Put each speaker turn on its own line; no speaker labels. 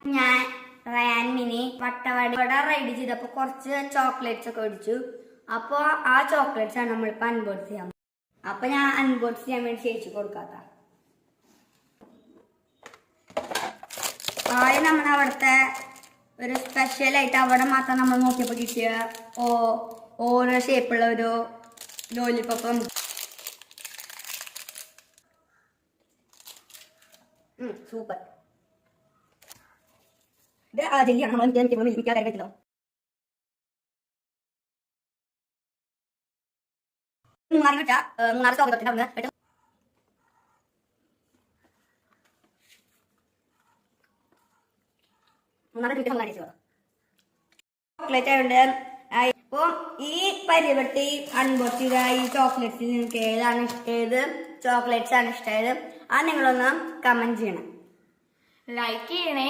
ഞാൻ Ryan mini Vattavada ride ചെയ്തപ്പോ കുറച്ച് ചോക്ലേറ്റ്സ് ഒക്കെ മേടിച്ചു. അപ്പൊ ആ ചോക്ലേറ്റ്സ് ആണ് നമ്മളിപ്പോ അൺബോക്സ് ചെയ്യാൻ. അപ്പൊ ഞാൻ അൺബോക്സ് ചെയ്യാൻ വേണ്ടി ചേച്ചി കൊടുക്കാത്ത. ആദ്യം നമ്മൾ അവിടുത്തെ ഒരു സ്പെഷ്യൽ ആയിട്ട് അവിടെ മാത്രം നമ്മൾ നോക്കിയപ്പോ കിട്ടിയ ഓരോ ഷേപ്പുള്ള ഒരു ലോലിപോപ്പും സൂപ്പർ. ഇത് ആ ജെല്ലിയാണ് നമ്മൾ മിൽമിക്കാൻ കഴിയത്തില്ല. മൂന്നാറ് ചോക്ലേറ്റിന്റെ അവിടെ ചോക്ലേറ്റ് ആയതുകൊണ്ട് ഇപ്പൊ ഈ പരിവട്ടി അൺബോക്സ് ചെയ്ത ഈ ചോക്ലേറ്റ്സ് നിങ്ങൾക്ക് ഏത് ചോക്ലേറ്റ്സ് ആണ് ഇഷ്ടമായത് അത് നിങ്ങളൊന്ന് കമന്റ് ചെയ്യണം,
ലൈക്ക് ചെയ്യണേ.